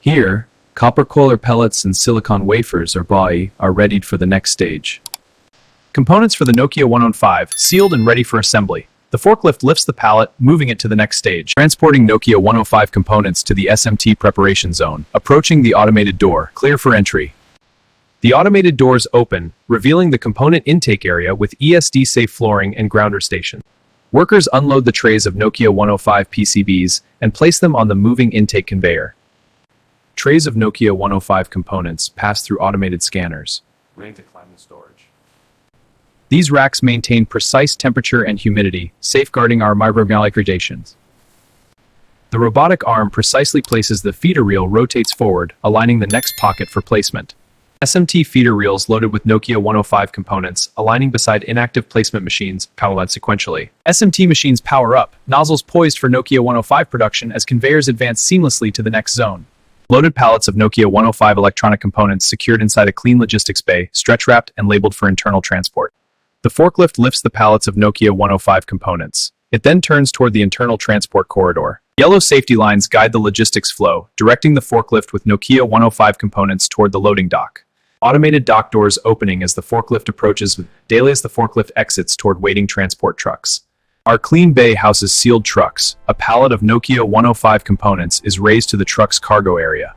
Here, copper coil pellets and silicon wafers or BAI are readied for the next stage. Components for the Nokia 105, sealed and ready for assembly. The forklift lifts the pallet, moving it to the next stage, transporting Nokia 105 components to the SMT preparation zone, approaching the automated door, clear for entry. The automated doors open, revealing the component intake area with ESD-safe flooring and grounder station. Workers unload the trays of Nokia 105 PCBs and place them on the moving intake conveyor. Trays of Nokia 105 components pass through automated scanners, ready to climb the storage. These racks maintain precise temperature and humidity, safeguarding our microbial gradations. The robotic arm precisely places the feeder reel rotates forward, aligning the next pocket for placement. SMT feeder reels loaded with Nokia 105 components, aligning beside inactive placement machines, powered sequentially. SMT machines power up, nozzles poised for Nokia 105 production as conveyors advance seamlessly to the next zone. Loaded pallets of Nokia 105 electronic components secured inside a clean logistics bay, stretch-wrapped and labeled for internal transport. The forklift lifts the pallets of Nokia 105 components. It then turns toward the internal transport corridor. Yellow safety lines guide the logistics flow, directing the forklift with Nokia 105 components toward the loading dock. Automated dock doors opening as the forklift approaches, daily as the forklift exits toward waiting transport trucks. Our clean bay houses sealed trucks. A pallet of Nokia 105 components is raised to the truck's cargo area.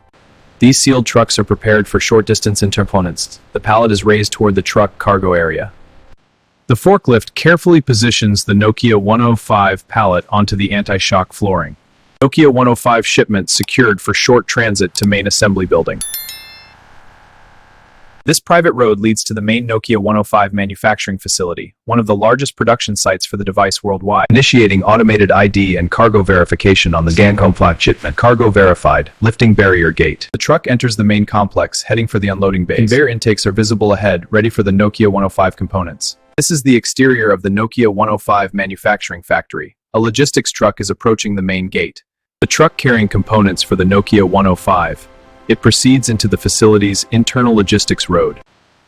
These sealed trucks are prepared for short-distance intercomponents. The pallet is raised toward the truck cargo area. The forklift carefully positions the Nokia 105 pallet onto the anti-shock flooring. Nokia 105 shipment secured for short transit to main assembly building. This private road leads to the main Nokia 105 manufacturing facility, one of the largest production sites for the device worldwide. Initiating automated ID and cargo verification on the Gancom shipment. Cargo verified, lifting barrier gate. The truck enters the main complex, heading for the unloading base. Conveyor intakes are visible ahead, ready for the Nokia 105 components. This is the exterior of the Nokia 105 manufacturing factory. A logistics truck is approaching the main gate. The truck carrying components for the Nokia 105. It proceeds into the facility's internal logistics road.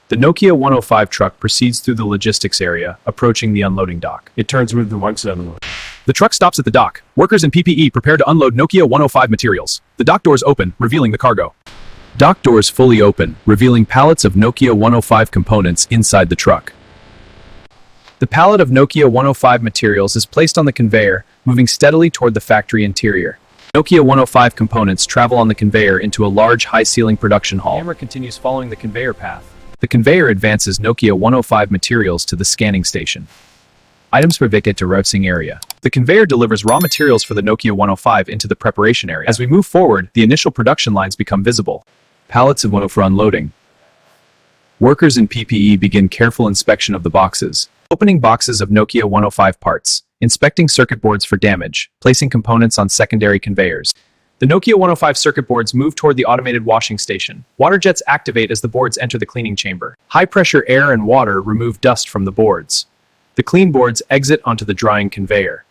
The Nokia 105 truck proceeds through the logistics area, approaching the unloading dock. It turns with the 171. The truck stops at the dock. Workers in PPE prepare to unload Nokia 105 materials. The dock doors open, revealing the cargo. Dock doors fully open, revealing pallets of Nokia 105 components inside the truck. The pallet of Nokia 105 materials is placed on the conveyor, moving steadily toward the factory interior. Nokia 105 components travel on the conveyor into a large high-ceiling production hall. The camera continues following the conveyor path. The conveyor advances Nokia 105 materials to the scanning station. Items per vacate to routing area. The conveyor delivers raw materials for the Nokia 105 into the preparation area. As we move forward, the initial production lines become visible. Pallets of 105 for unloading. Workers in PPE begin careful inspection of the boxes. Opening boxes of Nokia 105 parts. Inspecting circuit boards for damage, placing components on secondary conveyors. The Nokia 105 circuit boards move toward the automated washing station. Water jets activate as the boards enter the cleaning chamber. High-pressure air and water remove dust from the boards. The clean boards exit onto the drying conveyor.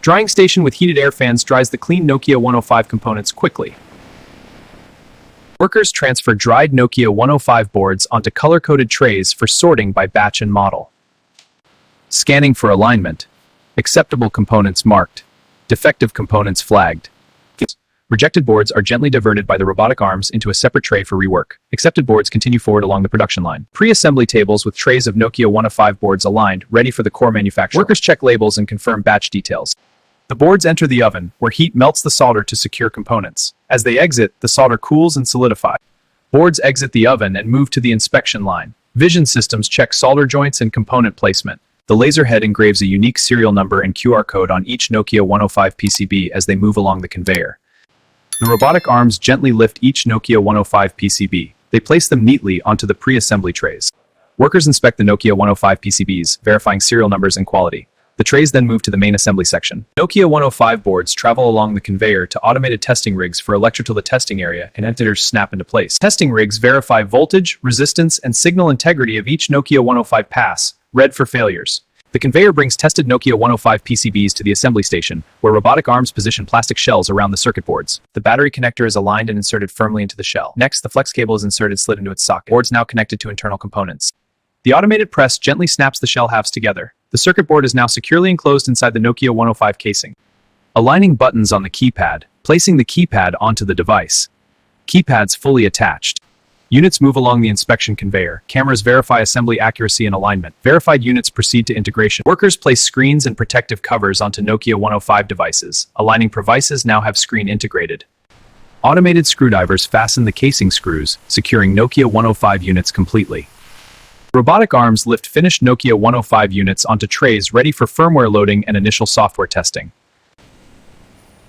Drying station with heated air fans dries the clean Nokia 105 components quickly. Workers transfer dried Nokia 105 boards onto color-coded trays for sorting by batch and model. Scanning for alignment. Acceptable components marked. Defective components flagged. Rejected boards are gently diverted by the robotic arms into a separate tray for rework. Accepted boards continue forward along the production line. Pre-assembly tables with trays of Nokia 105 boards aligned, ready for the core manufacture. Workers check labels and confirm batch details. The boards enter the oven, where heat melts the solder to secure components. As they exit, the solder cools and solidifies. Boards exit the oven and move to the inspection line. Vision systems check solder joints and component placement. The laser head engraves a unique serial number and QR code on each Nokia 105 PCB as they move along the conveyor. The robotic arms gently lift each Nokia 105 PCB. They place them neatly onto the pre-assembly trays. Workers inspect the Nokia 105 PCBs, verifying serial numbers and quality. The trays then move to the main assembly section. Nokia 105 boards travel along the conveyor to automated testing rigs for electrical testing area, and entities snap into place. Testing rigs verify voltage, resistance, and signal integrity of each Nokia 105 pass, red for failures. The conveyor brings tested Nokia 105 PCBs to the assembly station, where robotic arms position plastic shells around the circuit boards. The battery connector is aligned and inserted firmly into the shell. Next, the flex cable is inserted slid into its socket. Boards now connected to internal components. The automated press gently snaps the shell halves together. The circuit board is now securely enclosed inside the Nokia 105 casing. Aligning buttons on the keypad, placing the keypad onto the device. Keypads fully attached. Units move along the inspection conveyor. Cameras verify assembly accuracy and alignment. Verified units proceed to integration. Workers place screens and protective covers onto Nokia 105 devices. Aligning devices now have screen integrated. Automated screwdrivers fasten the casing screws, securing Nokia 105 units completely. Robotic arms lift finished Nokia 105 units onto trays ready for firmware loading and initial software testing.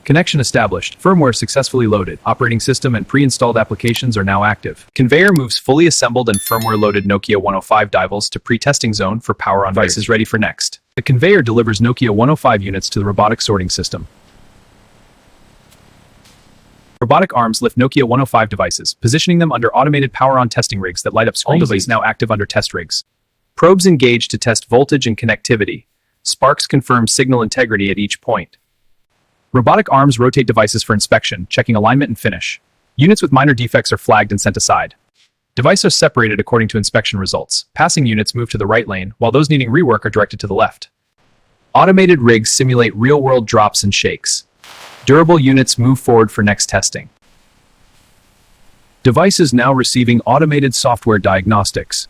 Connection established. Firmware successfully loaded. Operating system and pre-installed applications are now active. Conveyor moves fully assembled and firmware-loaded Nokia 105 divals to pre-testing zone for power-on devices ready for next. The conveyor delivers Nokia 105 units to the robotic sorting system. Robotic arms lift Nokia 105 devices, positioning them under automated power-on testing rigs that light up screens. All devices now active under test rigs. Probes engage to test voltage and connectivity. Sparks confirm signal integrity at each point. Robotic arms rotate devices for inspection, checking alignment and finish. Units with minor defects are flagged and sent aside. Devices are separated according to inspection results. Passing units move to the right lane, while those needing rework are directed to the left. Automated rigs simulate real-world drops and shakes. Durable units move forward for next testing. Devices now receiving automated software diagnostics.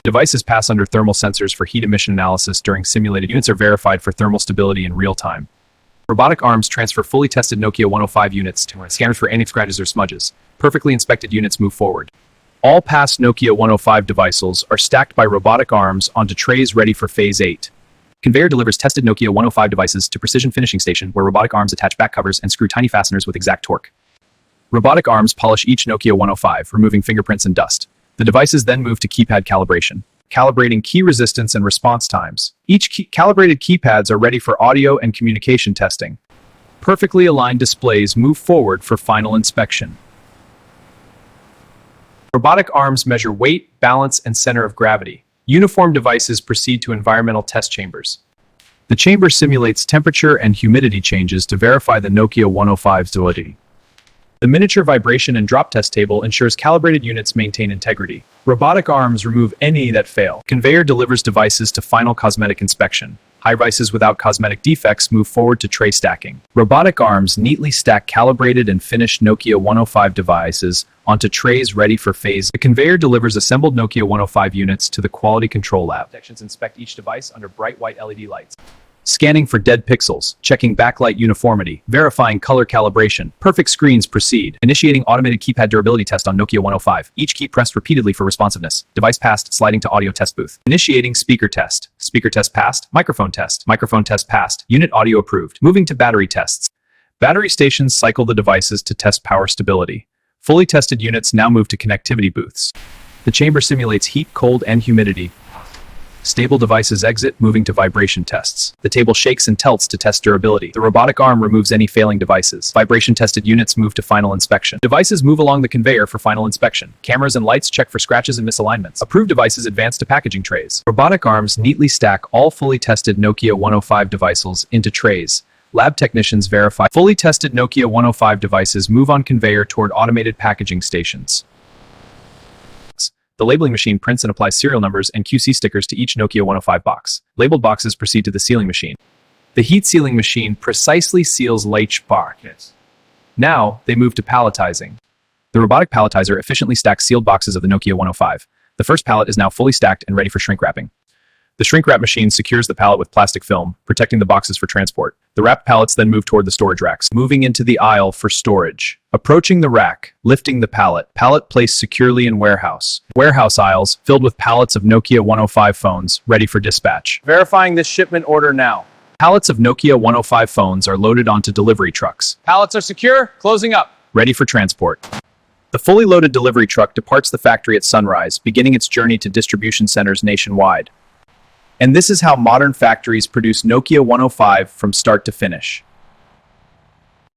Devices pass under thermal sensors for heat emission analysis during simulated units are verified for thermal stability in real time. Robotic arms transfer fully tested Nokia 105 units to scanners for anti-scratches or smudges. Perfectly inspected units move forward. All past Nokia 105 devices are stacked by robotic arms onto trays ready for Phase 8. Conveyor delivers tested Nokia 105 devices to precision finishing station where robotic arms attach back covers and screw tiny fasteners with exact torque. Robotic arms polish each Nokia 105, removing fingerprints and dust. The devices then move to keypad calibration, calibrating key resistance and response times. Each calibrated keypads are ready for audio and communication testing. Perfectly aligned displays move forward for final inspection. Robotic arms measure weight, balance, and center of gravity. Uniform devices proceed to environmental test chambers. The chamber simulates temperature and humidity changes to verify the Nokia 105's stability. The miniature vibration and drop test table ensures calibrated units maintain integrity. Robotic arms remove any that fail. Conveyor delivers devices to final cosmetic inspection. High devices without cosmetic defects move forward to tray stacking. Robotic arms neatly stack calibrated and finished Nokia 105 devices onto trays ready for phase. The conveyor delivers assembled Nokia 105 units to the quality control lab. Technicians inspect each device under bright white LED lights. Scanning for dead pixels, checking backlight uniformity, verifying color calibration. Perfect screens proceed. Initiating automated keypad durability test on Nokia 105. Each key pressed repeatedly for responsiveness. Device passed, sliding to audio test booth. Initiating speaker test. Speaker test passed. Microphone test. Microphone test passed. Unit audio approved. Moving to battery tests. Battery stations cycle the devices to test power stability. Fully tested units now move to connectivity booths. The chamber simulates heat, cold, and humidity. Stable devices exit, moving to vibration tests. The table shakes and tilts to test durability. The robotic arm removes any failing devices. Vibration-tested units move to final inspection. Devices move along the conveyor for final inspection. Cameras and lights check for scratches and misalignments. Approved devices advance to packaging trays. Robotic arms neatly stack all fully tested Nokia 105 devices into trays. Lab technicians verify fully tested Nokia 105 devices move on conveyor toward automated packaging stations. The labeling machine prints and applies serial numbers and QC stickers to each Nokia 105 box. Labeled boxes proceed to the sealing machine. The heat sealing machine precisely seals each box. Now, they move to palletizing. The robotic palletizer efficiently stacks sealed boxes of the Nokia 105. The first pallet is now fully stacked and ready for shrink wrapping. The shrink wrap machine secures the pallet with plastic film, protecting the boxes for transport. The wrapped pallets then move toward the storage racks, moving into the aisle for storage. Approaching the rack, lifting the pallet. Pallet placed securely in warehouse. Warehouse aisles filled with pallets of Nokia 105 phones, ready for dispatch. Verifying this shipment order now. Pallets of Nokia 105 phones are loaded onto delivery trucks. Pallets are secure, closing up. Ready for transport. The fully loaded delivery truck departs the factory at sunrise, beginning its journey to distribution centers nationwide. And this is how modern factories produce Nokia 105 from start to finish.